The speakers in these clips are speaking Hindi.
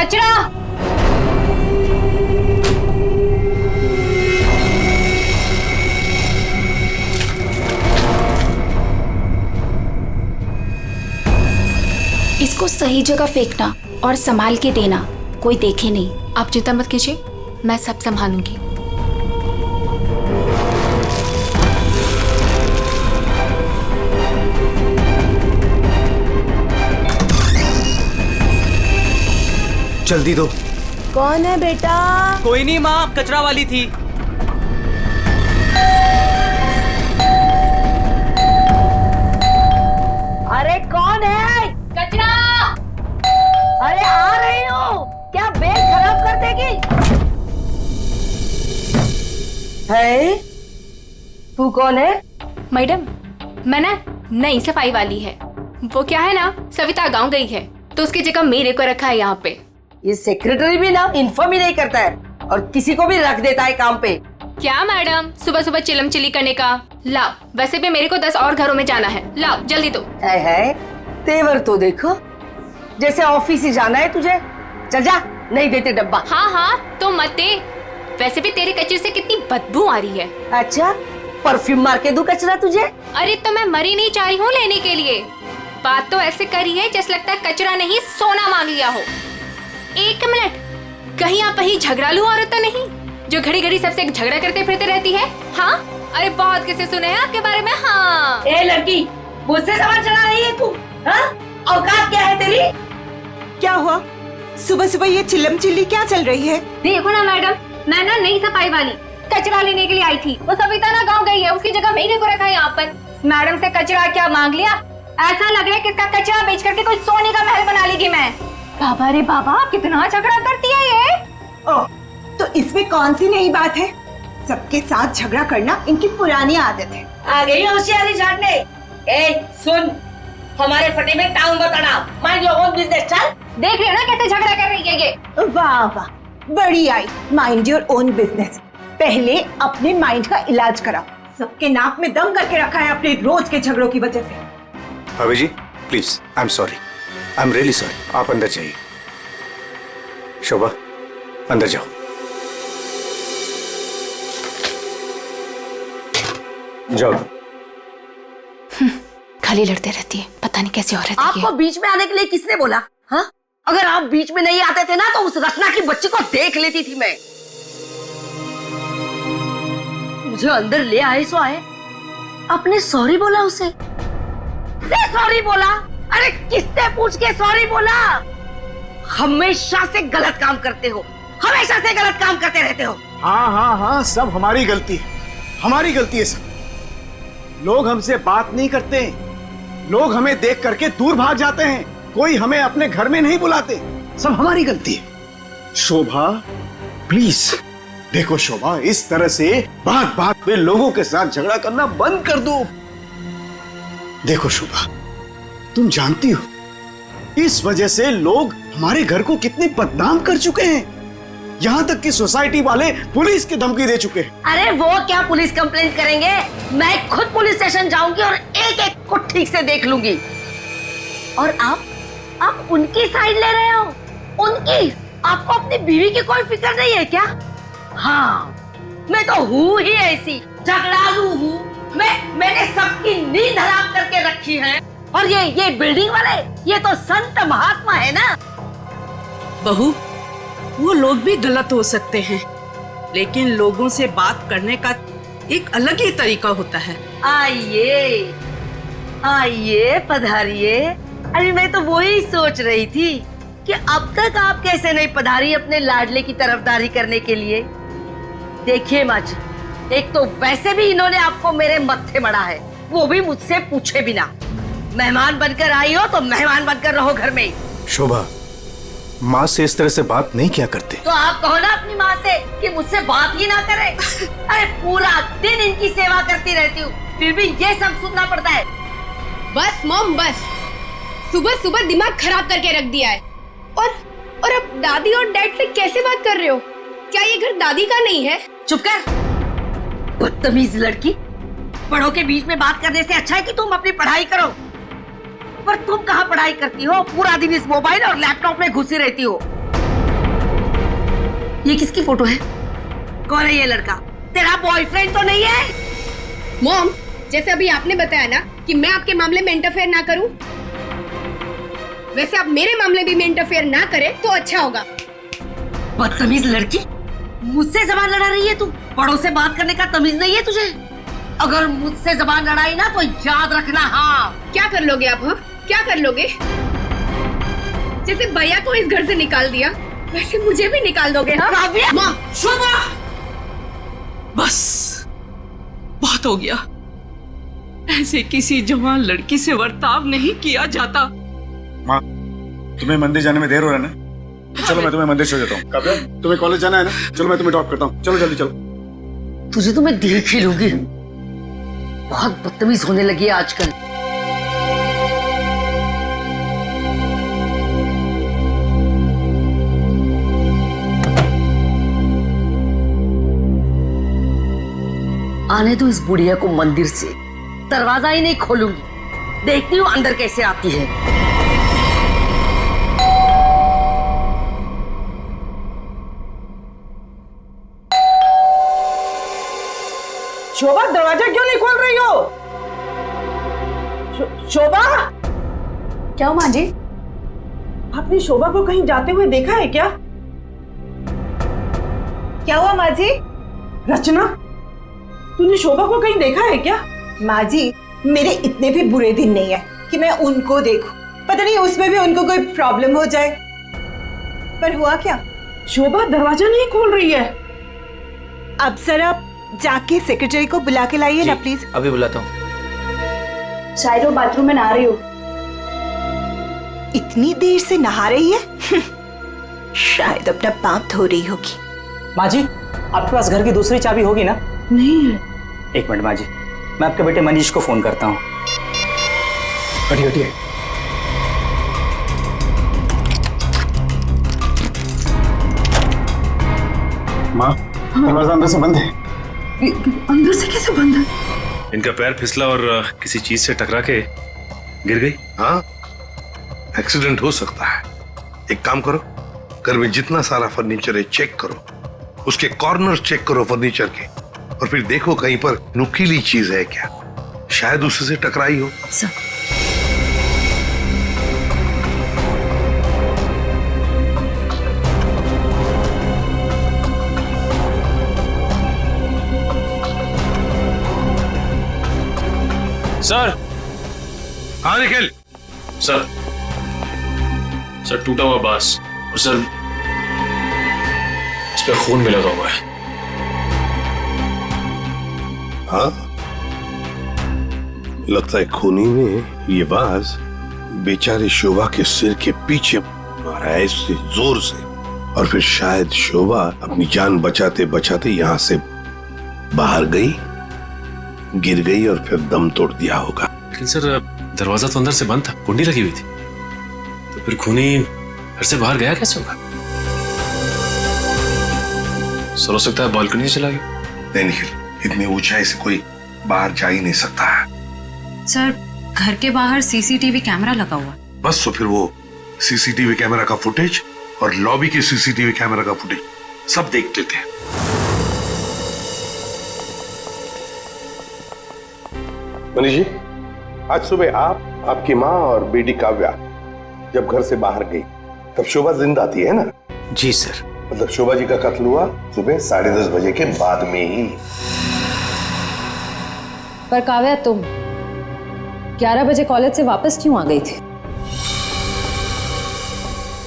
कचरा। इसको सही जगह फेंकना और संभाल के देना, कोई देखे नहीं। आप चिंता मत कीजिए, मैं सब संभालूंगी। जल्दी दो। कौन है बेटा? कोई नहीं माँ, कचरा वाली थी। अरे कौन है? कचरा। अरे आ रही हूँ, क्या बैग खराब कर देगी? है? तू कौन है? मैडम, मैं ना नई सफाई वाली है। वो क्या है ना, सविता गांव गई है तो उसकी जगह मेरे को रखा है यहाँ पे। ये सेक्रेटरी भी ना इन्फॉर्म ही नहीं करता है और किसी को भी रख देता है काम पे। क्या मैडम, सुबह सुबह चिलम चिली करने का। लाओ, वैसे भी मेरे को 10 और घरों में जाना है। लाओ जल्दी दो। है तेवर तो देखो, जैसे ऑफिस ही जाना है तुझे। चल जा, नहीं देते डब्बा। हाँ हाँ तो मत दे। वैसे भी तेरे कचरे से कितनी बदबू आ रही है। अच्छा, परफ्यूम मार के दूं कचरा तुझे? अरे तो मैं मरी नहीं चाह रही हूँ लेने के लिए। बात तो ऐसे करी है जैसे लगता है कचरा नहीं सोना मांग लिया हो। एक मिनट, कहीं आप वही झगड़ालू औरत तो नहीं जो घड़ी घड़ी सबसे झगड़ा करते फिरते रहती है? हाँ, अरे बहुत किसे सुने हैं आपके बारे में। हाँ ए लड़की, मुझसे सवाल चला रही है तू? हाँ, औकात क्या है तेरी? क्या हुआ? सुबह सुबह ये चिल्लम चिल्ली क्या चल रही है? देखो ना मैडम, मैं ना नई सफाई वाली कचरा लेने के लिए आई थी। वो सविता ना गाँव गई है, उसकी जगह मैंने को रखा है यहाँ पर। मैडम से कचरा क्या मांग लिया? ऐसा लग रहा है कि इसका कचरा बेच करके कोई सोने का महल बना लेगी मैं। बाबा रे बाबा, कितना झगड़ा करती है ये। ओह, तो इसमें कौन सी नई बात है? सबके साथ झगड़ा करना इनकी पुरानी आदत है। आ गई होशियारी झाड़ने। ए सुन, हमारे फटे में टाउन बताना, माइंड योर ओन बिजनेस। चल, देख रहे हो ना कैसे झगड़ा कर रही है ये। वाह वाह, बड़ी आई, माइंड योर ओन बिजनेस। पहले अपने माइंड का इलाज कराओ। सबके नाक में दम करके रखा है अपने रोज के झगड़ों की वजह से। भाभी ji please, I am sorry, I am really sorry. आप अंदर जाइए। शोभा, अंदर जाओ। जाओ। खाली लड़ते रहती है, पता नहीं कैसी औरत है ये। आपको बीच में आने के लिए किसने बोला? हाँ, अगर आप बीच में नहीं आते थे ना तो उस रत्ना की बच्ची को देख लेती थी मैं। मुझे अंदर ले आए सो आए, आपने सॉरी बोला उसे? सॉरी बोला? अरे किससे पूछ के सॉरी बोला? हमेशा से गलत काम करते हो, हमेशा से गलत काम करते रहते हो। हाँ हाँ हाँ, सब हमारी गलती है, हमारी गलती है सब। लोग हमसे बात नहीं करते, लोग हमें देख करके दूर भाग जाते हैं, कोई हमें अपने घर में नहीं बुलाते, सब हमारी गलती है। शोभा प्लीज देखो, शोभा इस तरह से बात बात में लोगों के साथ झगड़ा करना बंद कर दो। देखो शोभा, तुम जानती हो इस वजह से लोग हमारे घर को कितने बदनाम कर चुके हैं, यहाँ तक कि सोसाइटी वाले पुलिस की धमकी दे चुके हैं। अरे वो क्या पुलिस कंप्लेंट करेंगे, मैं खुद पुलिस स्टेशन जाऊंगी और एक एक को ठीक से देख लूंगी। और आप उनकी साइड ले रहे हो? उनकी? आपको अपनी बीवी की कोई फिक्र नहीं है क्या? हाँ, मैं तो हूँ ही ऐसी, झगड़ालू हूँ। मैंने सबकी नींद हराम करके रखी है। और ये बिल्डिंग वाले, ये तो संत महात्मा है ना। बहू, वो लोग भी गलत हो सकते हैं, लेकिन लोगों से बात करने का एक अलग ही तरीका होता है। आइए आइए, पधारिए। अरे मैं तो वही सोच रही थी कि अब तक आप कैसे नहीं पधारी अपने लाडले की तरफदारी करने के लिए। देखिए माँ जी, एक तो वैसे भी इन्होंने आपको मेरे मत्थे मड़ा है, वो भी मुझसे पूछे बिना। मेहमान बनकर आई हो तो मेहमान बनकर रहो घर में। शोभा, माँ से इस तरह से बात नहीं किया करते। तो आप कहो ना अपनी माँ से कि मुझसे बात ही ना करे। अरे पूरा दिन इनकी सेवा करती रहती हूँ, फिर भी ये सब सुनना पड़ता है। बस मॉम बस, सुबह सुबह दिमाग खराब करके रख दिया है। और अब दादी और डैड से कैसे बात कर रहे हो? क्या ये घर दादी का नहीं है? चुप कर, बदतमीज लड़की। बड़ों के बीच में बात करने से अच्छा है कि तुम अपनी पढ़ाई करो। पर तुम कहाँ पढ़ाई करती हो, पूरा दिन इस मोबाइल और लैपटॉप में घुसी रहती हो। ये किसकी फोटो है? कौन है ये लड़का? तेरा बॉयफ्रेंड तो नहीं है? मॉम, जैसे अभी आपने बताया ना कि मैं आपके मामले में इंटरफेयर ना करूं, वैसे आप मेरे मामले भी में इंटरफेयर ना करें तो अच्छा होगा। बदतमीज लड़की, मुझसे जबान लड़ा रही है तू? बड़ों से बात करने का तमीज नहीं है तुझे? अगर मुझसे जबान लड़ाई ना तो याद रखना। हाँ, क्या कर लोगे आप? हाँ, क्या कर लोगे? जैसे भैया को इस घर से निकाल दिया वैसे मुझे भी निकाल दोगे? हाँ? काव्या! माँ, शोभा, बस बहुत हो गया। ऐसे किसी जवान लड़की से बर्ताव नहीं किया जाता। माँ, तुम्हें मंदिर जाने में देर हो रहा है ना? तो चलो मैं तुम्हें मंदिर छोड़ देता हूँ। काव्या, तुम्हें कॉलेज जाना है ना? चलो मैं तुम्हें ड्रॉप करता हूँ। चलो जल्दी चलो। तुझे तो मैं देख ही लूंगी। बहुत बदतमीज होने लगी है आजकल। आने दो इस बुढ़िया को मंदिर से, दरवाजा ही नहीं खोलूंगी। देखती हूँ अंदर कैसे आती है। शोभा, दरवाजा क्यों नहीं खोल रही हो? शोभा, क्या माँ जी? आपने शोभा को कहीं जाते हुए देखा है क्या? क्या हुआ माँ जी? रचना, तूने शोभा को कहीं देखा है क्या? माँ जी, मेरे इतने भी बुरे दिन नहीं है कि मैं उनको देखूं। पता नहीं उसमें भी उनको कोई प्रॉब्लम हो जाए। पर हुआ क्या? शोभा दरवाजा नहीं खोल रही है। अब जरा जाके सेक्रेटरी को बुला के लाइए ना प्लीज। अभी बुलाता हूँ। शायद वो बाथरूम में नहा रही हो। इतनी देर से नहा रही है? शायद अपना पाप धो रही होगी। माँ जी, आपके पास घर की दूसरी चाबी होगी ना? नहीं है। एक मिनट माँ जी, मैं आपके बेटे मनीष को फोन करता हूँ। हटिए हटिए। माँ, दरवाजा अंदर से बंद है। अंदर से कैसे बंद है? इनका पैर फिसला और किसी चीज से टकरा के गिर गई। हाँ, एक्सीडेंट हो सकता है। एक काम करो, घर में जितना सारा फर्नीचर है चेक करो, उसके कॉर्नर चेक करो फर्नीचर के, और फिर देखो कहीं पर नुकीली चीज है क्या, शायद उससे टकराई हो। सर। हाँ निखिल। सर टूटा हुआ बांस और सर इस पे खून भी लगा हुआ है। हाँ, लगता है खूनी ने ये बाज बेचारे शोभा के सिर के पीछे मारा है इससे जोर से, और फिर शायद शोभा अपनी जान बचाते बचाते यहाँ से बाहर गई, गिर गई और फिर दम तोड़ दिया होगा। लेकिन सर दरवाजा तो अंदर से बंद था, कुंडी लगी हुई थी, तो फिर खूनी घर से बाहर गया कैसे होगा? सर हो सकता है बालकनी से चला गया। नहीं निखिल, इतनी ऊंचाई से कोई बाहर जा ही नहीं सकता है। सर, घर के बाहर सीसीटीवी कैमरा लगा हुआ है। बस तो फिर वो सीसीटीवी कैमरा का फुटेज और लॉबी के सीसीटीवी कैमरा का फुटेज सब देख लेते हैं। मनीष जी, आज सुबह आप, आपकी माँ और बेटी काव्या जब घर से बाहर गई तब शोभा जिंदा थी, है ना? जी सर। मतलब शोभा जी का कत्ल हुआ सुबह 10:30 बजे के बाद में ही। पर काव्या, तुम 11 बजे कॉलेज से वापस क्यों आ गई थी?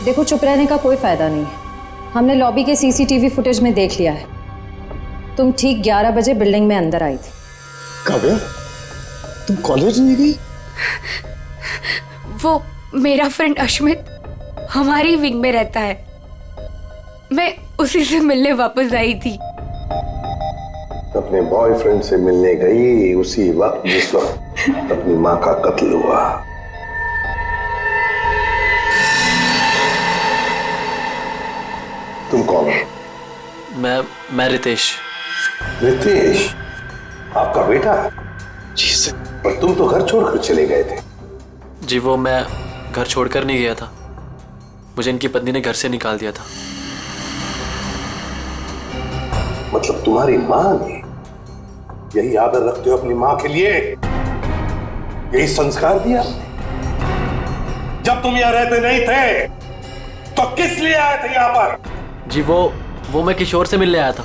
देखो, चुप रहने का कोई फायदा नहीं है। हमने लॉबी के सीसीटीवी फुटेज में देख लिया है, तुम ठीक 11 बजे बिल्डिंग में अंदर आई थी। काव्या, तुम कॉलेज नहीं गई? वो मेरा फ्रेंड अश्मित हमारी विंग में रहता है, मैं उसी से मिलने वापस आई थी। अपने बॉयफ्रेंड से मिलने गई उसी वक्त जिस वक्त अपनी माँ का कत्ल हुआ। तुम कौन हो? मैं रितेश। रितेश, आपका बेटा? जी सर। पर तुम तो घर छोड़कर चले गए थे। जी, वो मैं घर छोड़कर नहीं गया था, मुझे इनकी पत्नी ने घर से निकाल दिया था। मतलब तुम्हारी माँ ने यही आदर रखते हो अपनी माँ के लिए, यही संस्कार दिया? जब तुम यहाँ रहते नहीं थे तो किस लिए आए थे यहाँ पर? जी वो मैं किशोर से मिलने आया था।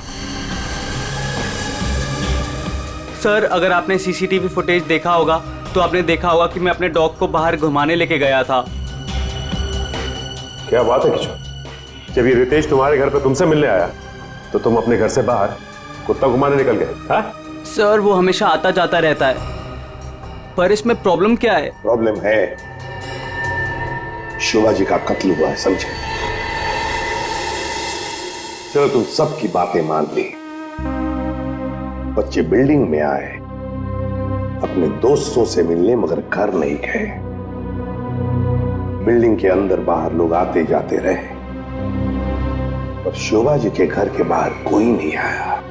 सर, अगर आपने सीसीटीवी फुटेज देखा होगा तो आपने देखा होगा कि मैं अपने डॉग को बाहर घुमाने लेके गया था। क्या बात है किशोर, जब ये रितेश तुम्हारे घर पे तुमसे मिलने आया तो तुम अपने घर से बाहर कुत्ता घुमाने निकल गए? हाँ? सर, वो हमेशा आता जाता रहता है, पर इसमें प्रॉब्लम क्या है? प्रॉब्लम है शोभा जी का कत्ल हुआ है, समझे? चलो तुम सबकी बातें मान ली, बच्चे बिल्डिंग में आए अपने दोस्तों से मिलने, मगर घर नहीं गए। बिल्डिंग के अंदर बाहर लोग आते जाते रहे, और शोभा जी के घर के बाहर कोई नहीं आया।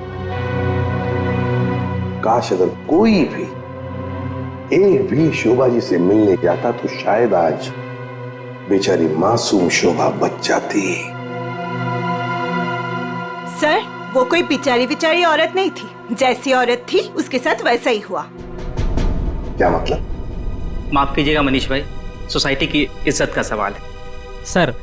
काश अगर कोई भी, एक भी शोभा जी से मिलने जाता तो शायद आज बेचारी मासूम शोभा बच जाती। सर, वो कोई बेचारी औरत नहीं थी, जैसी औरत थी उसके साथ वैसा ही हुआ। क्या मतलब? माफ कीजिएगा मनीष भाई, सोसाइटी की इज्जत का सवाल है। सर,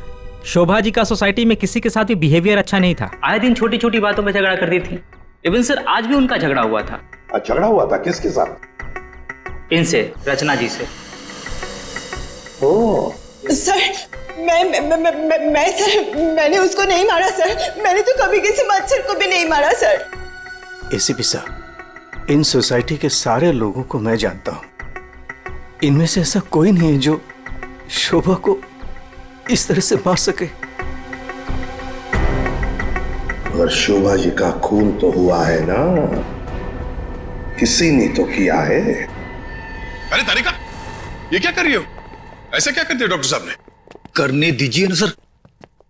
शोभा जी का सोसाइटी में किसी के साथ भी बिहेवियर अच्छा नहीं था। आए दिन छोटी छोटी बातों में झगड़ा करती थी। इवन सर, आज भी उनका झगड़ा हुआ था। झगड़ा हुआ था? किसके साथ? इनसे, रचना जी से। ओह सर, मैं सर, मैंने उसको नहीं मारा सर। मैंने तो कभी किसी मच्छर को भी नहीं मारा सर। एसीपी साहब, इन सोसाइटी के सारे लोगों को मैं जानता हूं। इनमें से ऐसा कोई नहीं है जो शोभा को इस तरह से मार सके। मगर शोभा जी का खून तो हुआ है ना, किसी ने तो किया है। अरे तारिका, ये क्या कर रही हो? ऐसा क्या करते हो डॉक्टर साहब ने? करने दीजिए ना सर,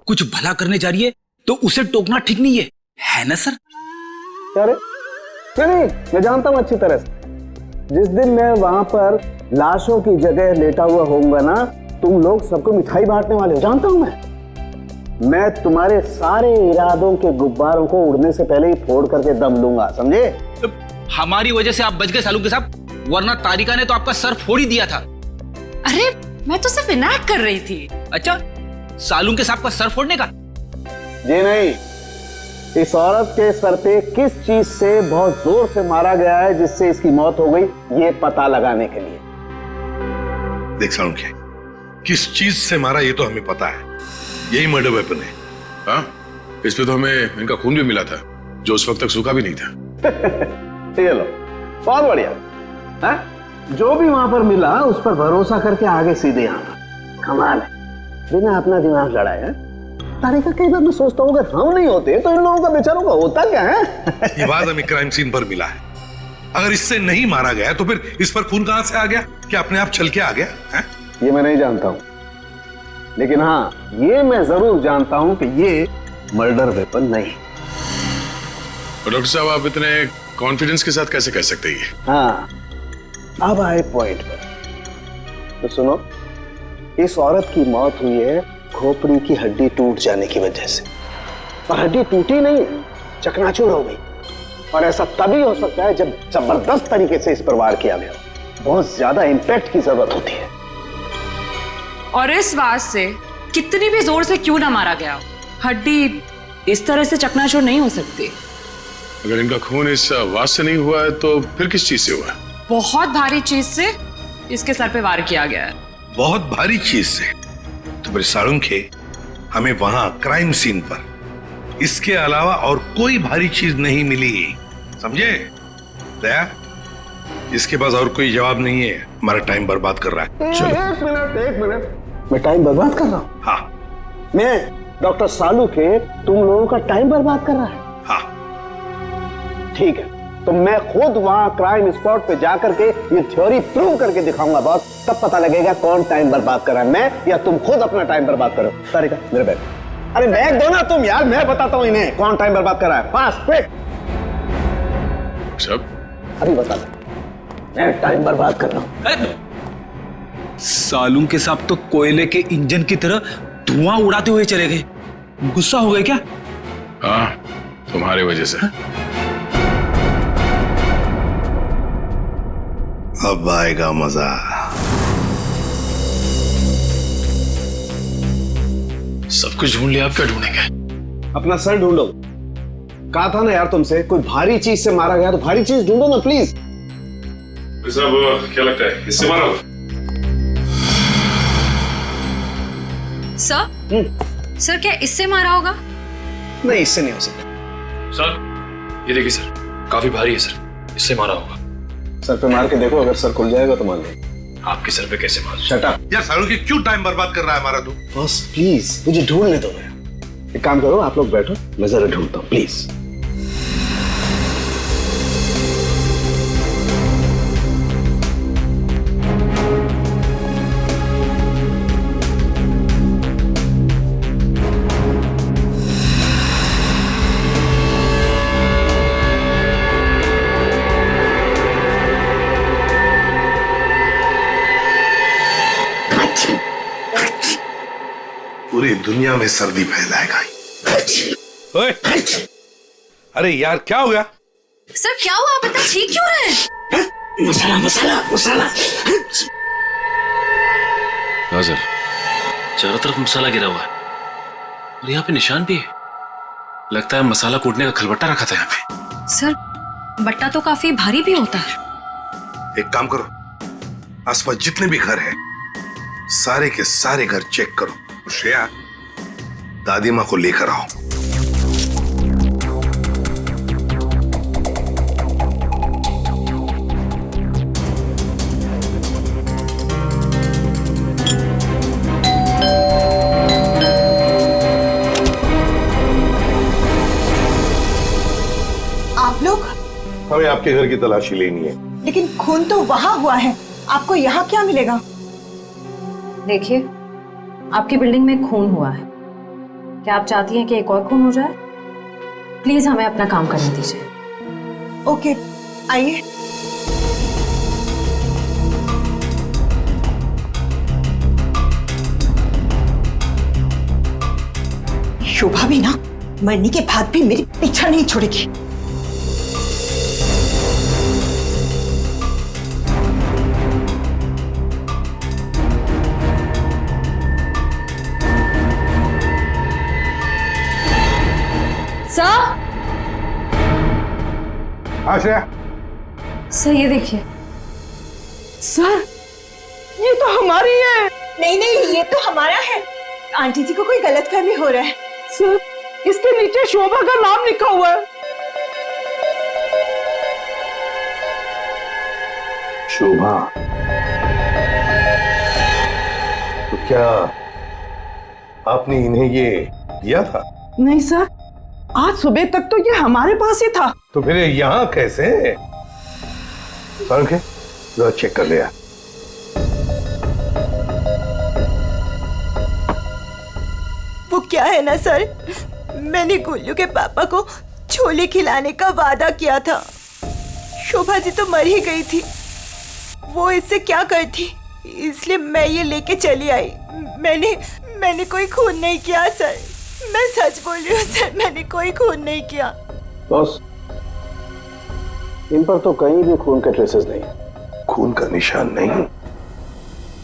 कुछ भला करने जा रही है तो उसे टोकना ठीक नहीं है ना सर? अरे नहीं, मैं जानता हूं अच्छी तरह से। जिस दिन मैं वहां पर लाशों की जगह लेटा हुआ होऊंगा ना, तुम लोग सबको मिठाई बांटने वाले हो, जानता हूं मैं तुम्हारे सारे इरादों के गुब्बारों को उड़ने से पहले ही फोड़ करके दम लूंगा, समझे? हमारी वजह से आप बच गए सालू के साथ, वरना तारिका ने तो आपका सर फोड़ ही दिया था। अरे मैं तो सिर्फ इनायत कर रही थी। अच्छा, सालू के साथ का सर फोड़ने का? जी नहीं, इस औरत के सर पे किस चीज से बहुत जोर से मारा गया है जिससे इसकी मौत हो गई, ये पता लगाने के लिए। देख सालुंखे, किस चीज से मारा ये तो हमें पता है, यही मर्डर वेपन है। हाँ, इस पे तो हमें इनका खून भी मिला था, जो उस वक्त तक सूखा भी नहीं था। ये लो, बहुत बढ़िया। है? जो भी वहां पर मिला उस पर भरोसा करके आगे सीधे आना, कमाल है, बिना अपना दिमाग लड़ाए। है तारिका, कई बार मैं सोचता हूँ अगर हम नहीं होते तो इन लोगों का बेचारों का होता क्या है? ये बात हमें क्राइम सीन पर मिला है। अगर इससे नहीं मारा गया तो फिर इस पर खून कहां से आ गया? क्या अपने आप छल के आ गया है? ये मैं नहीं जानता हूँ, लेकिन हाँ ये मैं जरूर जानता हूँ कि ये मर्डर वेपन नहीं। डॉक्टर साहब, आप इतने कॉन्फिडेंस के साथ कैसे कह सकते हैं? हाँ, अब आए पॉइंट पर। तो सुनो, इस औरत की मौत हुई है खोपड़ी की हड्डी टूट जाने की वजह से, और हड्डी टूटी नहीं, चकनाचूर हो गई। और ऐसा तभी हो सकता है जब जबरदस्त तरीके से इस पर वार किया गया, बहुत ज्यादा इंपैक्ट की जरूरत होती है। और इस वार से कितनी भी जोर से क्यों ना मारा गया, हड्डी इस तरह से चकनाचूर नहीं हो सकती। अगर इनका खून इस वार से नहीं हुआ है तो फिर किस चीज से हुआ है? बहुत भारी चीज से इसके सर पे वार किया गया है। बहुत भारी चीज से? तो फिर सालुंखे, हमें वहां क्राइम सीन पर इसके अलावा और कोई भारी चीज नहीं मिली, समझे? दया, इसके पास और कोई जवाब नहीं है, हमारा टाइम बर्बाद कर रहा है। चलो। एक मिनट, मैं टाइम बर्बाद कर रहा हूँ? हाँ। मैं डॉक्टर सालू के तुम लोगों का टाइम बर्बाद कर रहा है? हाँ। ठीक है, तो मैं खुद वहां क्राइम स्पॉट पे जाकर के ये थ्योरी प्रूव करके दिखाऊंगा बॉस, तब पता लगेगा कौन टाइम बर्बाद कर रहा है, मैं या तुम खुद अपना टाइम बर्बाद करो। तारिका, मेरे बैग, अरे बैग दो ना तुम यार, मैं बताता हूँ इन्हें कौन टाइम बर्बाद कर रहा है। Fast, quick. सब अभी बता दो, मैं टाइम बर्बाद कर रहा हूँ। सालू के साथ तो कोयले के इंजन की तरह धुआं उड़ाते हुए चले गए, गुस्सा हो गए क्या? हाँ, तुम्हारी वजह से। अब आएगा मजा। सब कुछ ढूंढ लिया, आप क्या ढूंढेंगे? अपना सर ढूंढो। कहा था ना यार तुमसे, कोई भारी चीज से मारा गया तो भारी चीज ढूंढो ना प्लीज। साहब क्या लगता है इससे मारा होगा? सर क्या इससे मारा होगा? नहीं, इससे नहीं हो सकता। सर ये देखिए सर, काफी भारी है सर, इससे मारा होगा। सर पे मार के देखो, अगर सर खुल जाएगा तो मान लो। आपके सर पे कैसे मार? शट अप यार सालों की क्यों टाइम बर्बाद कर रहा है हमारा तू? बॉस प्लीज मुझे ढूंढने दो। एक काम करो, आप लोग बैठो, मैं जरा ढूंढता हूँ प्लीज। पूरी दुनिया में सर्दी फैलाएगा। ओए, अरे यार क्या हो गया? सर क्या हुआ, आप इतना चीख क्यों रहे हैं? मसाला मसाला मसाला। हाँ सर, चारों तरफ मसाला गिरा हुआ है और यहाँ पे निशान भी है। लगता है मसाला कूटने का खलबट्टा रखा था यहाँ पे। सर बट्टा तो काफी भारी भी होता है। एक काम करो, आसपास जितने भी घर हैं, सारे के सारे घर चेक करो। श्रेया, दादी माँ को लेकर आओ। आप लोग? हमें आपके घर की तलाशी लेनी है। लेकिन खून तो वहां हुआ है, आपको यहाँ क्या मिलेगा? देखिए, आपकी बिल्डिंग में खून हुआ है। क्या आप चाहती हैं कि एक और खून हो जाए? प्लीज हमें अपना काम करने दीजिए। ओके, आइए। शोभा भी ना मरने के बाद भी मेरी पीछा नहीं छोड़ेगी। आश्रया, सर ये देखिए। सर ये तो हमारी है। नहीं नहीं, ये तो हमारा है। आंटी जी को कोई गलतफहमी हो रहा है। सर इसके नीचे शोभा का नाम लिखा हुआ है। शोभा? तो क्या आपने इन्हें ये दिया था? नहीं सर, आज सुबह तक तो ये हमारे पास ही था। तो फिर यहाँ कैसे? सारंग, जरा चेक कर लिया। वो क्या है ना सर, मैंने गुल्लू के पापा को छोले खिलाने का वादा किया था। शोभा जी तो मर ही गई थी, वो इससे क्या करती, इसलिए मैं ये लेके चली आई। मैंने कोई खून नहीं किया सर, मैं सच बोल रही हूँ सर, मैंने कोई खून नहीं किया। बॉस, इन पर तो कहीं भी खून के ट्रेसेस नहीं। खून का निशान नहीं?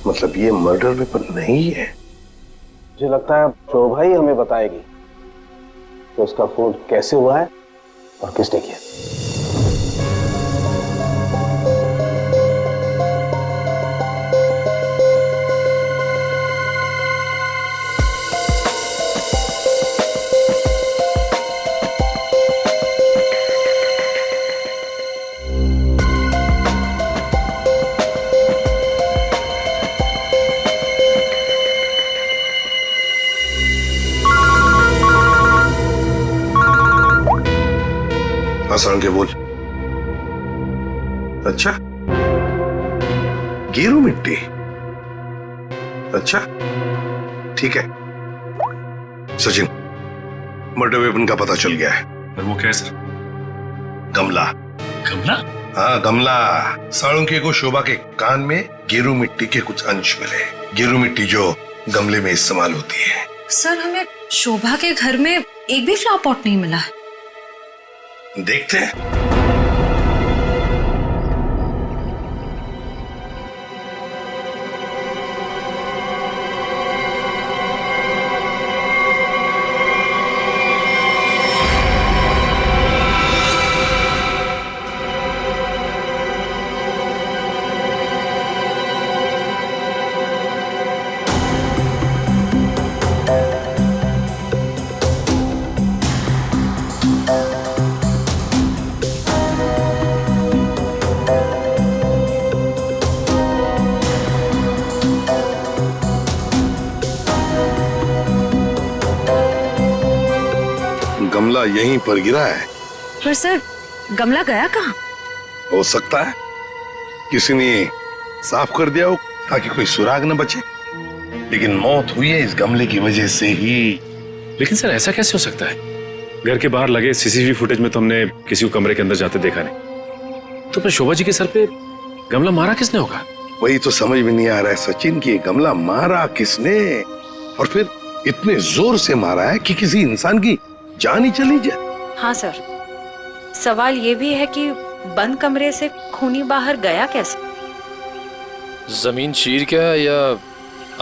मतलब ये मर्डर वेपन नहीं है? मुझे लगता है शोभा ही हमें बताएगी कि उसका खून कैसे हुआ है और किसने किया। सारंग के बोल। अच्छा, गेरू मिट्टी। अच्छा ठीक है सचिन, मर्डर वेपन का पता चल गया है। पर वो क्या है सर? गमला। गमला? हाँ गमला। साळुंके को शोभा के कान में गेरू मिट्टी के कुछ अंश मिले। गेरू मिट्टी जो गमले में इस्तेमाल होती है। सर हमें शोभा के घर में एक भी फ्लावर पॉट नहीं मिला। देखते हैं। गमला यहीं पर गिरा है। पर सर, गमला गया कहाँ? हो सकता है किसी ने साफ कर दिया हो ताकि कोई सुराग न बचे, लेकिन मौत हुई है इस गमले की वजह से ही। लेकिन सर ऐसा कैसे हो सकता है? घर के बाहर लगे सीसीटीवी फुटेज में तो हमने किसी को कमरे के अंदर जाते देखा नहीं। तो फिर शोभा जी के सर पे गमला मारा किसने होगा? वही तो समझ में नहीं आ रहा है सचिन कि गमला मारा किसने, और फिर इतने जोर से मारा है कि किसी इंसान की जान ही चली जाए। हाँ सर, सवाल ये भी है कि बंद कमरे से खूनी बाहर गया कैसे? जमीन चीर के या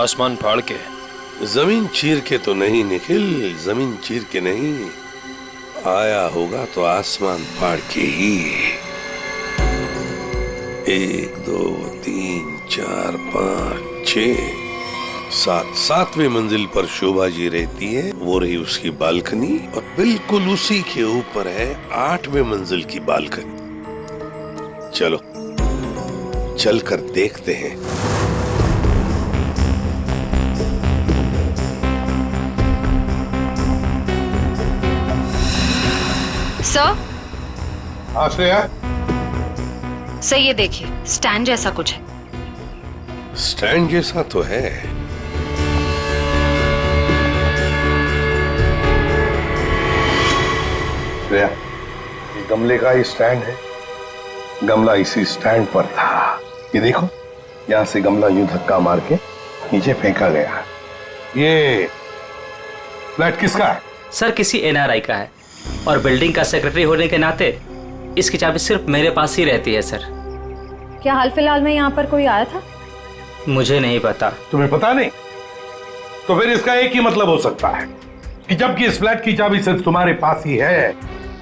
आसमान फाड़ के? जमीन चीर के तो नहीं निखिल, जमीन चीर के नहीं, आया होगा तो आसमान फाड़ के ही। 1 2 3 4 5 6 7वीं मंजिल पर शोभा जी रहती है, वो रही उसकी बालकनी, और बिल्कुल उसी के ऊपर है 8वें मंजिल की बालकनी। चलो चलकर देखते हैं। सर, श्रेया, सर ये देखिए, स्टैंड जैसा कुछ है। स्टैंड जैसा तो है। श्रेया, इस गमले का ही स्टैंड है। गमला इसी स्टैंड पर था। ये देखो, यहाँ से गमला यूं धक्का मार के नीचे फेंका गया। ये फ्लैट किसका है? सर किसी एनआरआई का है, और बिल्डिंग का सेक्रेटरी होने के नाते इसकी चाबी सिर्फ मेरे पास ही रहती है सर। क्या हाल फिलहाल में यहाँ पर कोई आया था? मुझे नहीं पता। तुम्हें पता नहीं? तो फिर इसका एक ही मतलब हो सकता है कि जबकि इस फ्लैट की चाबी सिर्फ तुम्हारे पास ही है,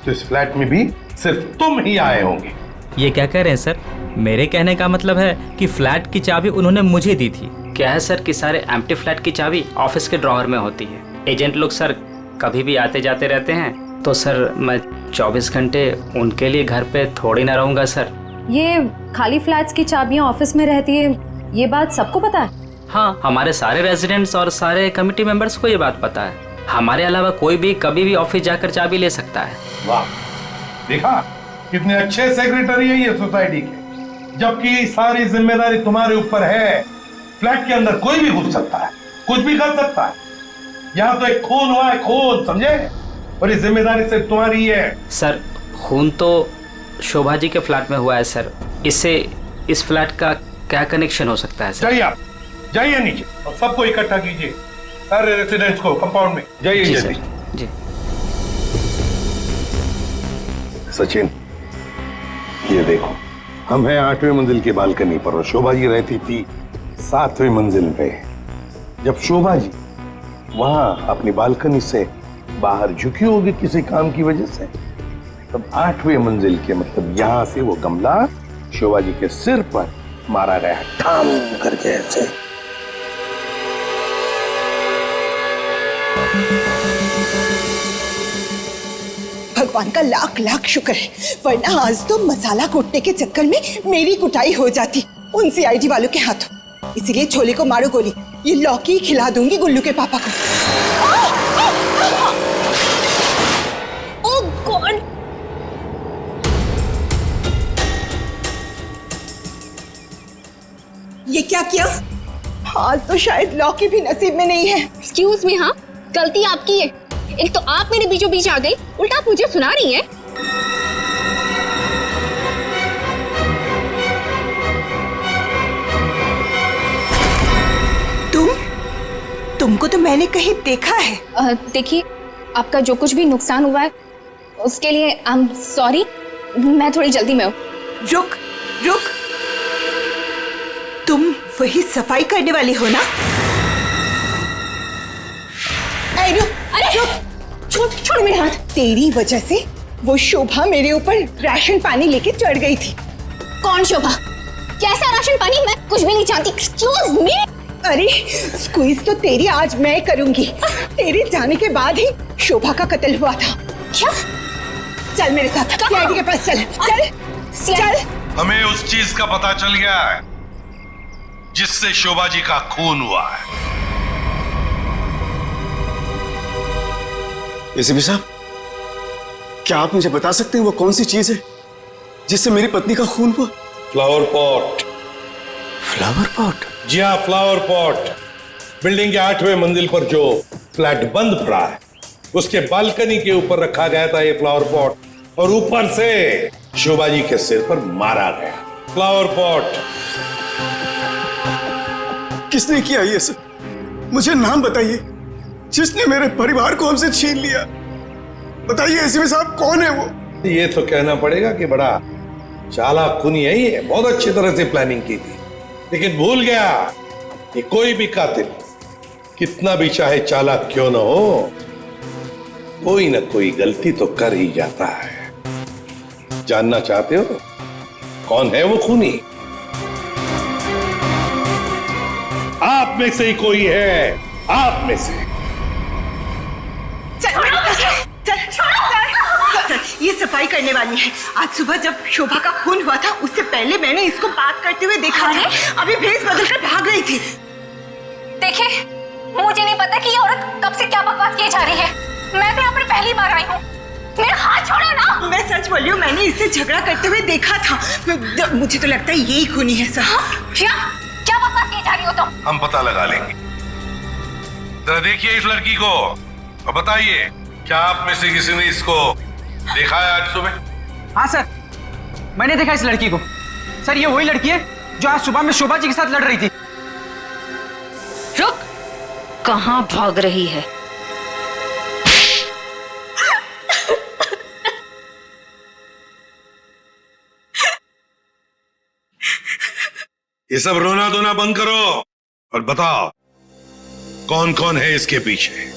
तो इस फ्लैट में भी सिर्फ तुम ही आए होंगे। ये क्या कह रहे हैं सर? मेरे कहने का मतलब है कि फ्लैट की चाबी उन्होंने मुझे दी थी। क्या है सर कि सारे एम्प्टी फ्लैट की चाबी ऑफिस के ड्रॉअर में होती है। एजेंट लोग सर कभी भी आते जाते रहते हैं, तो सर मैं 24 घंटे उनके लिए घर पे थोड़ी ना रहूंगा सर। ये खाली फ्लैट्स की चाबियां ऑफिस में रहती है, ये बात सबको पता है? हाँ, हमारे सारे रेजिडेंट्स और सारे कमिटी मेंबर्स को ये बात पता है। हमारे अलावा कोई भी कभी भी ऑफिस जाकर चाबी ले सकता है। वाह, देखा कितने अच्छे सेक्रेटरी है ये सोसाइटी के, जबकि सारी जिम्मेदारी तुम्हारे ऊपर है। फ्लैट के अंदर कोई भी घुस सकता है, कुछ भी कर सकता है। यहाँ तो एक खून हुआ है, खून, समझे? और ये जिम्मेदारी सिर्फ तुम्हारी है। सर खून तो शोभा जी के फ्लैट में हुआ है सर, इससे इस फ्लैट का क्या कनेक्शन हो सकता है सर? जाइए, आप जाइए नीचे और सबको इकट्ठा कीजिए, सारे रेसिडेंट्स को कंपाउंड में। जाइए जल्दी। जी सचिन, ये देखो, हम हैं 8वें मंजिल की बालकनी पर और शोभा जी रहती थी 7वें मंजिल पे। जब शोभा जी वहां अपनी बालकनी से बाहर झुकी होगी किसी काम की वजह से, तब 8वें मंजिल के मतलब यहां से वो गमला शोभा जी के सिर पर मारा गया, ठाम करके ऐसे। भगवान का लाख लाख शुक्र है, वरना आज तो मसाला कूटने के चक्कर में मेरी कुटाई हो जाती उन सीआईडी वालों के हाथों। इसीलिए छोले को मारो गोली, ये लौकी खिला दूंगी गुल्लू के पापा को। ओह गॉड! ये क्या किया? आज तो शायद लौकी भी नसीब में नहीं है। एक्सक्यूज मी, हाँ, गलती आपकी है। एक तो आप मेरे बीचों बीच आ गई, उल्टा आप मुझे सुना रही हैं। तुमको तो मैंने कहीं देखा है। देखिए, आपका जो कुछ भी नुकसान हुआ है उसके लिए आई एम सॉरी, मैं थोड़ी जल्दी में हूँ। रुक रुक, तुम वही सफाई करने वाली हो ना? अरे छोड़ मेरे हाथ। तेरी वजह से वो शोभा मेरे ऊपर राशन पानी लेके चढ़ गई थी। कौन शोभा? कैसा राशन पानी? मैं कुछ भी नहीं जानती। Excuse me. अरे स्क्वीज तो तेरी आज मैं करूंगी। तेरे जाने के बाद ही शोभा का कत्ल हुआ था। क्या? चल मेरे साथ सीआईडी के पास चल। चल चल। हमें उस चीज का पता चल गया है जिससे शोभा जी का खून हुआ है। एसीपी साहब, क्या आप मुझे बता सकते हैं वो कौन सी चीज है जिससे मेरी पत्नी का खून हुआ? Flower pot. Flower pot? जी हाँ, फ्लावर पॉट। बिल्डिंग के 8वें मंजिल पर जो फ्लैट बंद पड़ा है उसके बालकनी के ऊपर रखा गया था ये फ्लावर पॉट और ऊपर से शोभा जी के सिर पर मारा गया। Flower pot. किसने किया ये सब? मुझे नाम बताइए जिसने मेरे परिवार को हमसे छीन लिया। बताइए एसीपी साहब, कौन है वो? ये तो कहना पड़ेगा कि बड़ा चालाक खूनी है ये, बहुत अच्छी तरह से प्लानिंग की थी, लेकिन भूल गया कि कोई भी कातिल कितना भी चाहे चालाक क्यों ना हो, कोई ना कोई गलती तो कर ही जाता है। जानना चाहते हो कौन है वो खूनी? आप में से ही कोई है, आप में से। ये सफाई करने वाली है। आज सुबह जब शोभा का खून हुआ था उससे पहले मैंने इसको बात करते हुए देखा था। अभी भेस बदलकर भाग रही थी। देखिए, मुझे नहीं पता कि ये औरत कब से क्या बकवास किए जा रही है। मैं तो यहाँ पर पहली बार आई हूँ। मेरा हाथ छोड़ो ना। मैं सच बोल रही हूँ, मैंने इससे झगड़ा करते हुए देखा था। मुझे तो लगता है यही खूनी है सर। क्या बकवास किए जा रही हो तुम? हम पता लगा लेंगे। जरा देखिए इस लड़की को और बताइए, क्या आप में से किसी ने इसको देखा है आज सुबह? हाँ सर, मैंने देखा इस लड़की को। सर, ये वही लड़की है जो आज सुबह में शोभा जी के साथ लड़ रही थी। रुक, कहाँ भाग रही है? ये सब रोना धोना बंद करो और बताओ कौन कौन है इसके पीछे।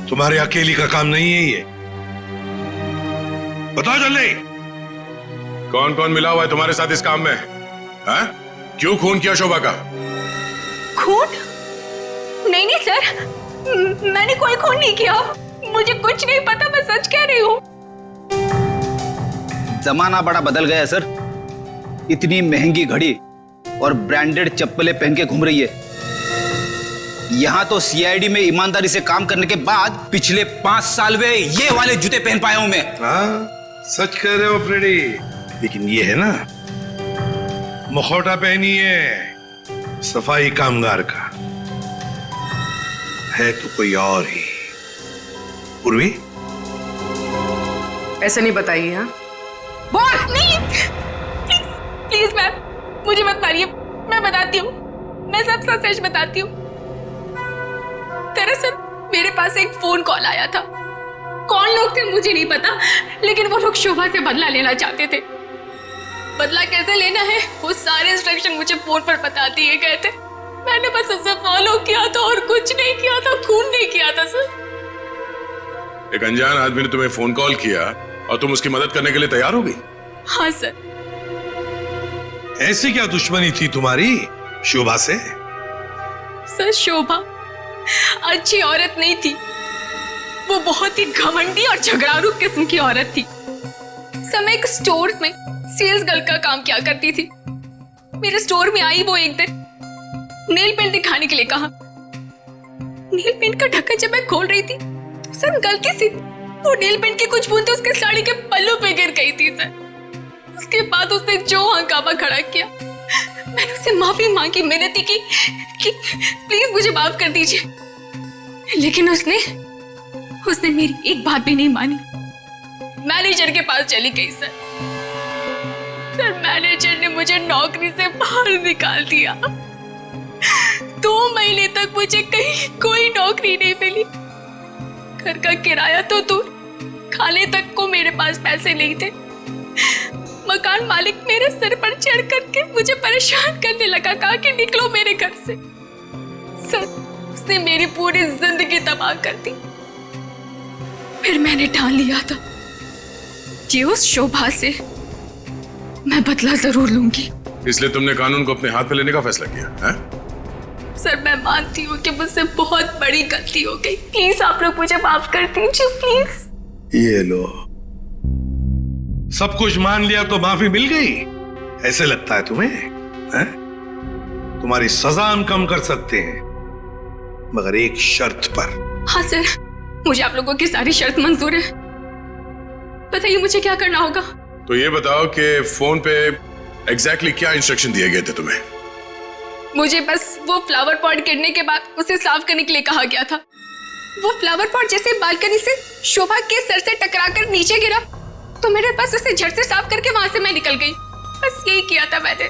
तुम्हारे अकेली का काम नहीं है ये, बताओ जल्दी। कौन कौन मिला हुआ है तुम्हारे साथ इस काम में? हाँ? क्यों खून किया शोभा का? खून? नहीं नहीं सर, मैंने कोई खून नहीं किया। मुझे कुछ नहीं पता, मैं सच कह रही हूँ। जमाना बड़ा बदल गया है सर। इतनी महंगी घड़ी और ब्रांडेड चप्पलें पहन के घूम रही है। यहाँ तो सीआईडी में ईमानदारी से काम करने के बाद पिछले 5 साल में ये वाले जूते पहन पाया हूं मैं। हाँ, सच कह रहे हो फ्रेडी। लेकिन ये है ना, मुखौटा पहनी है सफाई कामगार का, है तो कोई और ही। पूर्वी, ऐसा नहीं बताइए। हाँ बोल नहीं, प्लीज मैम, मुझे मत मारिए। मैं बताती हूँ, मैं सब सच बताती हूँ। दरअसल मेरे पास एक फोन कॉल आया था। कौन लोग थे मुझे नहीं पता, लेकिन वो लोग शोभा से बदला लेना चाहते थे। बदला कैसे लेना है वो सारे इंस्ट्रक्शन मुझे फोन पर बता दिए गए थे। मैंने बस उसे फॉलो किया था और कुछ नहीं किया था, खून नहीं किया था सर। एक अनजान आदमी ने तुम्हें फोन कॉल किया और तुम उसकी मदद करने के लिए तैयार हो गई? हाँ सर। ऐसी क्या दुश्मनी थी तुम्हारी शोभा से? सर, शोभा अच्छी औरत नहीं थी। वो बहुत ही घमंडी और झगड़ारू किस्म की औरत थी। सर, मैं एक स्टोर में सेल्स गर्ल का काम किया करती थी। मेरे स्टोर में आई वो एक दिन, नेल पेंट दिखाने के लिए कहा। नेल पेंट का ढक्कन जब मैं खोल रही थी तो सर गलती से वो नेल पेंट की कुछ बूंदें उसके साड़ी के पल्लू पे गिर गई थी सर। उसके बाद उसने जो हंगामा खड़ा किया, मैंने उससे माफी मांगी, मिन्नती की कि प्लीज मुझे माफ कर दीजिए, लेकिन उसने मेरी एक बात भी नहीं मानी। मैनेजर के पास चली गई सर। मैनेजर ने मुझे नौकरी से बाहर निकाल दिया। 2 महीने तक मुझे कहीं कोई नौकरी नहीं मिली। घर का किराया तो दूर, खाने तक को मेरे पास पैसे नहीं थे। मकान मालिक मेरे सिर पर चढ़ करके मुझे परेशान करने लगा, कहा कि निकलो मेरे घर से। सर, उसने मेरी पूरी जिंदगी तबाह कर दी। फिर मैंने ठान लिया था कि उस शोभा से मैं बदला जरूर लूंगी। इसलिए तुमने कानून को अपने हाथ में लेने का फैसला किया है? सर, मैं मानती हूँ कि मुझसे बहुत बड़ी गलती हो गई। प्लीज आप लोग मुझे माफ कर दीजिए, प्लीज। ये लो, सब कुछ मान लिया तो माफी मिल गई? ऐसे लगता है तुम्हें? है? तुम्हारी सजा हम कम कर सकते हैं, मगर एक शर्त पर। हाँ सर, मुझे आप लोगों की सारी शर्त मंजूर है। बताइए मुझे क्या करना होगा? तो ये बताओ कि फोन पे एग्जैक्टली क्या इंस्ट्रक्शन दिए गए थे तुम्हें? मुझे बस वो फ्लावर पॉट गिरने के बाद उसे साफ करने के लिए कहा गया था। वो फ्लावर पॉट जैसे बालकनी से शोभा के सर से टकराकर नीचे गिरा तो मेरे पास उसे झट से साफ करके वहां से मैं निकल गई। बस यही किया था मैंने।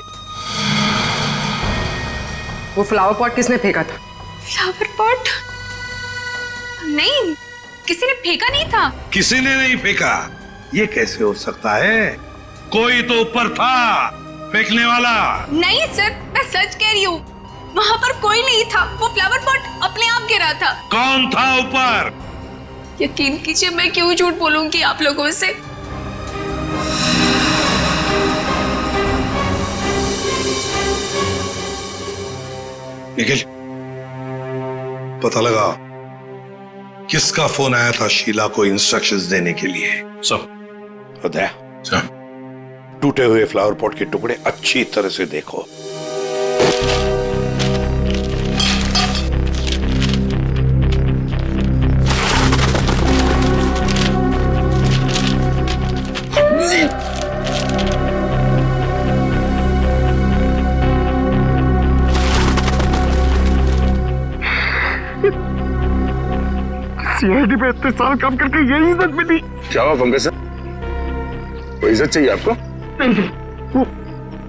वो फ्लावर पॉट किसने फेंका था? Flower pot? नहीं, किसी ने फेंका नहीं था। किसी ने नहीं फेंका? ये कैसे हो सकता है? कोई तो ऊपर था फेंकने वाला। नहीं सर, मैं सच कह रही हूँ, वहाँ पर कोई नहीं था। वो फ्लावर पॉट अपने आप गिरा था। कौन था ऊपर? यकीन कीजिए, मैं क्यों झूठ बोलूंगी आप लोगों से। निखिल, पता लगा किसका फोन आया था शीला को इंस्ट्रक्शंस देने के लिए? सर, टूटे हुए फ्लावर पॉट के टुकड़े अच्छी तरह से देखो। सीआईडी पे इतने साल काम करके यही इज्जत मिली। क्या हुआ पंकज सर? कोई इज्जत चाहिए आपको? नहीं, वो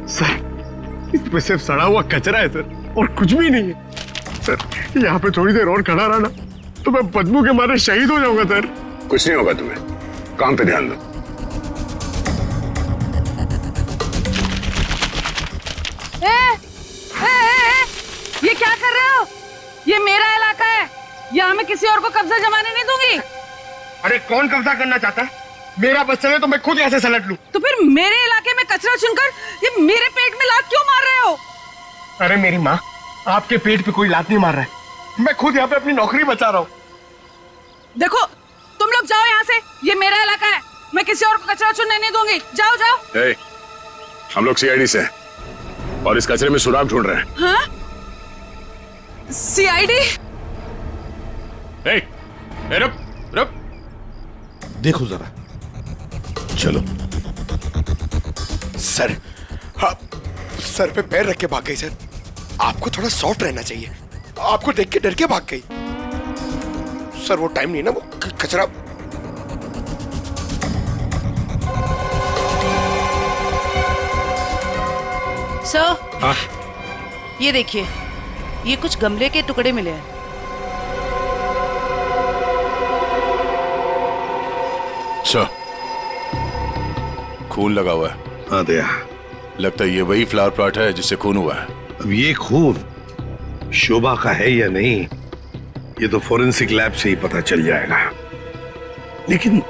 सर, इसमें सिर्फ सड़ा हुआ कचरा है सर, और कुछ भी नहीं है सर। यहाँ पे थोड़ी देर और खड़ा रहा ना तो मैं बदबू के मारे शहीद हो जाऊंगा सर। कुछ नहीं होगा तुम्हें, काम पे ध्यान दो। ये क्या कर रहे हो? ये मेरा इलाका है, यहाँ मैं किसी और को कब्जा जमाने नहीं दूंगी। अरे कौन कब्जा करना चाहता है? मेरा बस चले तो मैं खुद यहाँ से सलट लूं। तो फिर मेरे इलाके में कचरा चुनकर ये मेरे पेट में लात क्यों मार रहे हो? अरे मेरी माँ, आपके पेट पे कोई लात नहीं मार रहा है, मैं खुद यहाँ पे अपनी नौकरी बचा रहा हूँ। देखो, तुम लोग जाओ यहाँ से, ये मेरा इलाका है, मैं किसी और को कचरा चुनने नहीं दूंगी। जाओ जाओ। हम लोग सीआईडी से हैं और इस कचरे में सुराग ढूंढ रहे हैं। हाँ? सीआईडी? रुक रुक, देखो जरा, चलो। सर, हाँ, सर पे पैर रख के भाग गई सर। आपको थोड़ा सॉफ्ट रहना चाहिए, आपको देख के डर के भाग गई। सर वो टाइम नहीं ना, वो कचरा। सर, हाँ? ये देखिए, ये कुछ गमले के टुकड़े मिले हैं। अच्छा, खून लगा हुआ है। हाँ दया, लगता है ये वही फ्लावर प्लॉट है जिससे खून हुआ है। अब ये खून शोभा का है या नहीं, ये तो फोरेंसिक लैब से ही पता चल जाएगा। लेकिन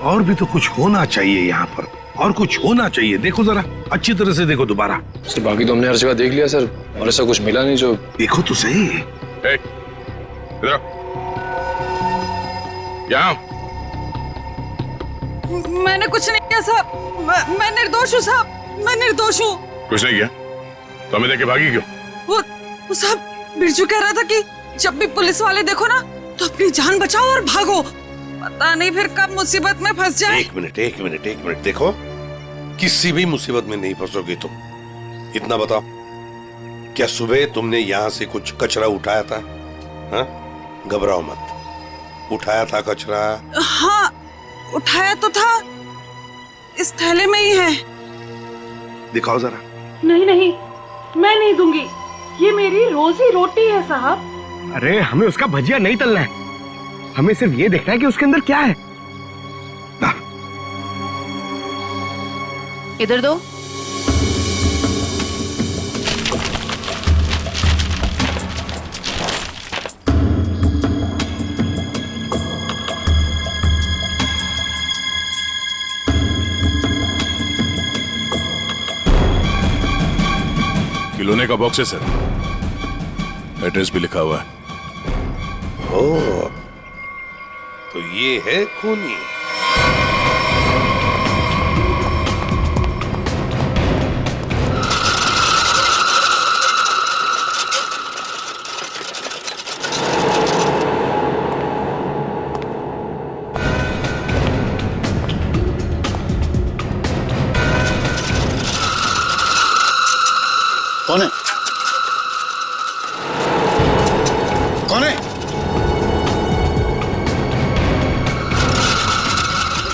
और भी तो कुछ होना चाहिए यहाँ पर, और कुछ होना चाहिए। देखो जरा, अच्छी तरह से देखो दोबारा। सर बाकी तो हमने हर जगह देख लिया सर, और ऐसा कुछ मिला नहीं जो। देखो तो सही। यहाँ मैंने कुछ नहीं किया साहब, मैं निर्दोष हूँ साहब, मैं निर्दोष हूँ। कुछ नहीं किया तो हमें देके भागी क्यों? वो साहब, बिरजू कह रहा था कि जब भी पुलिस वाले देखो ना तो अपनी जान बचाओ और भागो, पता नहीं फिर कब मुसीबत में फंस जाए। एक मिनट, देखो, किसी भी मुसीबत में नहीं फंसोगे तुम। इतना बताओ, क्या सुबह तुमने यहाँ से कुछ कचरा उठाया था? हाँ? घबराओ मत, उठाया था कचरा? हाँ, उठाया तो था, इस थैले में ही है। दिखाओ जरा। नहीं, मैं नहीं दूंगी, ये मेरी रोजी रोटी है साहब। अरे हमें उसका भजिया नहीं तलना है, हमें सिर्फ ये देखना है कि उसके अंदर क्या है। इधर दो। खिलौने का बॉक्स है सर, एड्रेस भी लिखा हुआ है। ओह, तो ये है खूनी। कौन है? कौन है?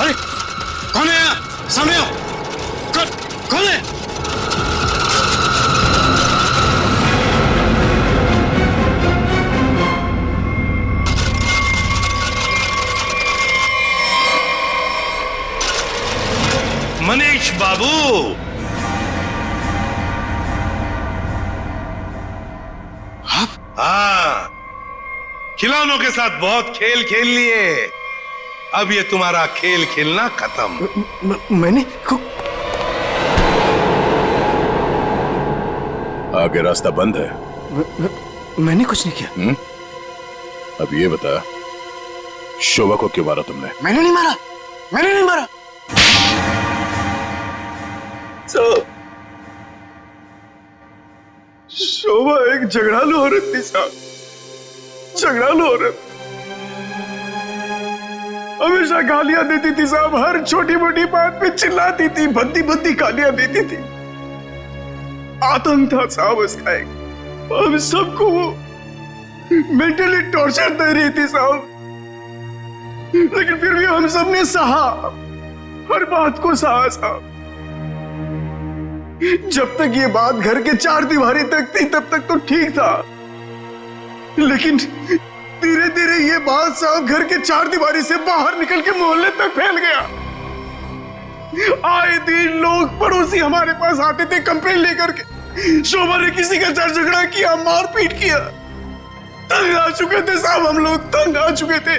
अरे कौन है यहाँ? सामने आओ। कौन है? मनीष बाबू, हाँ, खिलौनों के साथ बहुत खेल खेल लिए, अब ये तुम्हारा खेल खेलना खत्म। मैंने आगे रास्ता बंद है। मैंने कुछ नहीं किया। अब ये बता, शोभा को क्यों मारा तुमने? मैंने नहीं मारा, मैंने नहीं मारा। शोभा एक झगड़ालू औरत थी साहब, झगड़ालू औरत। हमेशा गालियां देती थी साहब, हर छोटी मोटी बात पे चिल्लाती थी, भद्दी भद्दी गालियां देती थी। आतंक था साहब उसका एक। हम सबको वो मेंटली टॉर्चर दे रही थी साहब, लेकिन फिर भी हम सबने सहा, हर बात को सहा साहब। जब तक ये बात घर के चार दीवारी तक थी तब तक तो ठीक था, लेकिन धीरे धीरे ये बात साहब घर के चार दीवारी से बाहर निकल के मोहल्ले तक फैल गया। आए दिन लोग पड़ोसी हमारे पास आते थे कंप्लेंट लेकर के, शोभा ने किसी का झगड़ा किया, मारपीट किया। तंग आ चुके थे साहब, हम लोग तंग आ चुके थे।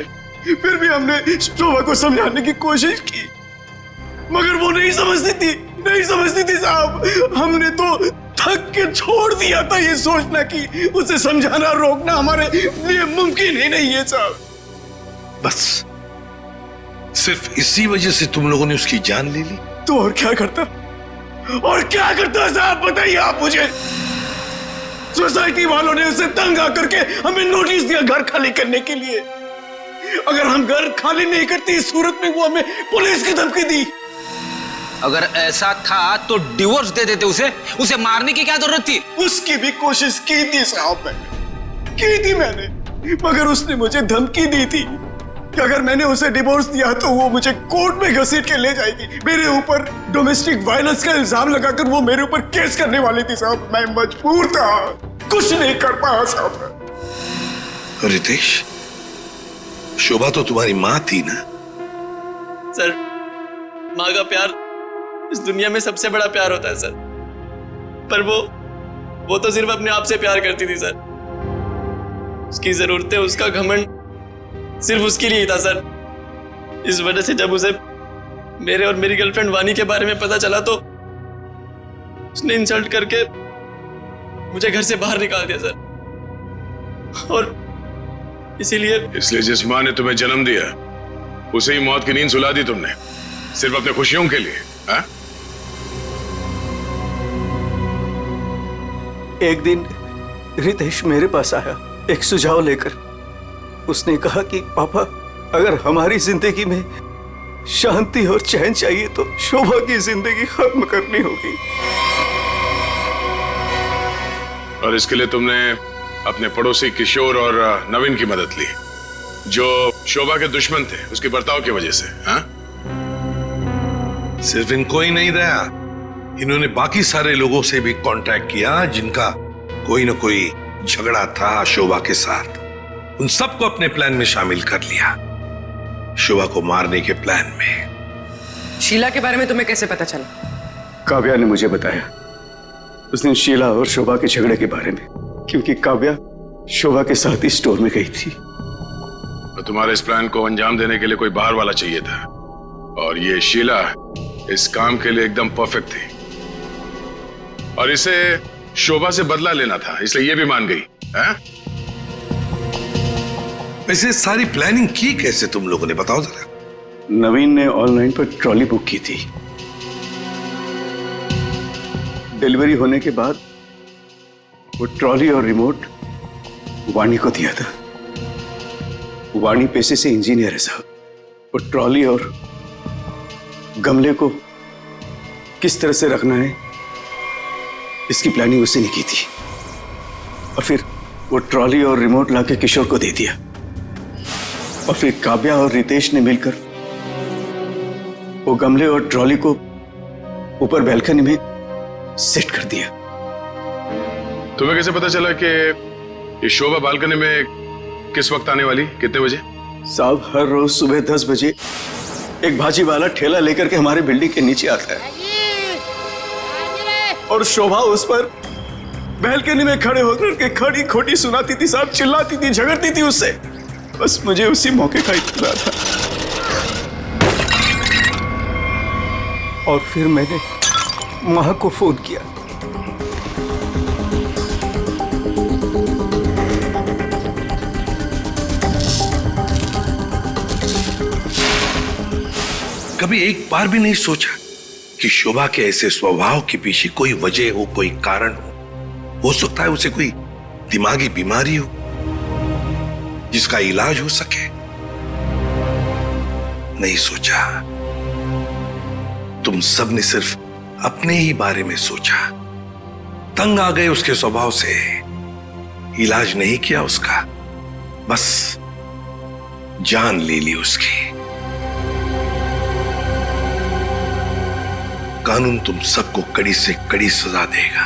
फिर भी हमने शोभा को समझाने की कोशिश की, मगर वो नहीं समझती थी, नहीं समझती थी साहब। हमने तो थक के छोड़ दिया था ये सोचना कि उसे समझाना रोकना हमारे लिए मुमकिन ही नहीं है साहब। बस सिर्फ इसी वजह से तुम लोगों ने उसकी जान ले ली? तो और क्या करता, और क्या करता साहब, बताइए आप मुझे। सोसाइटी वालों ने उसे तंग आकर के हमें नोटिस दिया घर खाली करने के लिए। अगर हम घर खाली नहीं करते इस सूरत में वो हमें पुलिस की धमकी दी। अगर ऐसा था तो डिवोर्स दे देते उसे मारने की क्या जरूरत थी? उसकी भी कोशिश की थी साहब, मैंने, मगर उसने मुझे धमकी दी थी कि अगर मैंने उसे डिवोर्स दिया तो वो मुझे कोर्ट में घसीट के ले जाएगी। मेरे ऊपर डोमेस्टिक वायलेंस का इल्जाम लगाकर वो मेरे ऊपर केस करने वाली थी साहब। मैं मजबूर था, कुछ नहीं कर पाया साहब। रितेश, शोभा तो तुम्हारी माँ थी ना? सर, माँ का प्यार इस दुनिया में सबसे बड़ा प्यार होता है सर, पर वो तो सिर्फ अपने आप से प्यार करती थी सर। उसकी जरूरतें, उसका घमंड सिर्फ उसके लिए ही था सर। इस वजह से जब उसे मेरे और मेरी गर्लफ्रेंड वानी के बारे में पता चला तो उसने इंसल्ट करके मुझे घर से बाहर निकाल दिया सर। और इसलिए जिस माँ ने तुम्हें जन्म दिया उसे ही मौत की नींद सुला दी तुमने, सिर्फ अपने खुशियों के लिए, हाँ? एक दिन रितेश मेरे पास आया एक सुझाव लेकर। उसने कहा कि पापा, अगर हमारी जिंदगी में शांति और चैन चाहिए तो शोभा की जिंदगी खत्म करनी होगी। और इसके लिए तुमने अपने पड़ोसी किशोर और नवीन की मदद ली, जो शोभा के दुश्मन थे उसके बर्ताव की वजह से, हाँ? सिर्फ इनको ही नहीं रहा, इन्होंने बाकी सारे लोगों से भी कांटेक्ट किया जिनका कोई ना कोई झगड़ा था शोभा के साथ। उन सबको अपने प्लान में शामिल कर लिया, शोभा को मारने के प्लान में। शीला के बारे में तुम्हें कैसे पता चला? काव्या ने मुझे बताया उस दिन शीला और शोभा के झगड़े के बारे में, क्योंकि काव्या शोभा के साथ ही स्टोर में गई थी। तो तुम्हारे इस प्लान को अंजाम देने के लिए कोई बाहर वाला चाहिए था, और ये शीला इस काम के लिए एकदम परफेक्ट थी, और इसे शोभा से बदला लेना था, इसलिए ये भी मान गई है? वैसे सारी प्लानिंग की कैसे तुम लोगों ने, बताओ जरा। नवीन ने ऑनलाइन पर ट्रॉली बुक की थी। डिलीवरी होने के बाद वो ट्रॉली और रिमोट वाणी को दिया था। वाणी पेशे से इंजीनियर है साहब। वो ट्रॉली और गमले को किस तरह से रखना है इसकी प्लानिंग उसने नहीं की थी, और फिर वो ट्रॉली और रिमोट लाके किशोर को दे दिया, और फिर काव्या और रितेश ने मिलकर वो गमले और ट्रॉली को ऊपर बैल्कनी में सेट कर दिया। तुम्हें कैसे पता चला कि ये शोभा बालकनी में किस वक्त आने वाली, कितने बजे? साहब हर रोज सुबह 10 बजे एक भाजी वाला ठेला लेकर के हमारे बिल्डिंग के नीचे आता है, और शोभा उस पर बैल्कनी में खड़े होकर के खड़ी खोटी सुनाती थी साहब, चिल्लाती थी, झगड़ती थी उससे। बस मुझे उसी मौके का इंतजार था, और फिर मैंने मां को फोन किया। कभी एक बार भी नहीं सोचा कि शोभा के ऐसे स्वभाव के पीछे कोई वजह हो, कोई कारण हो सकता है उसे कोई दिमागी बीमारी हो जिसका इलाज हो सके? नहीं सोचा। तुम सब ने सिर्फ अपने ही बारे में सोचा, तंग आ गए उसके स्वभाव से, इलाज नहीं किया उसका, बस जान ले ली उसकी। कानून तुम सबको कड़ी से कड़ी सजा देगा।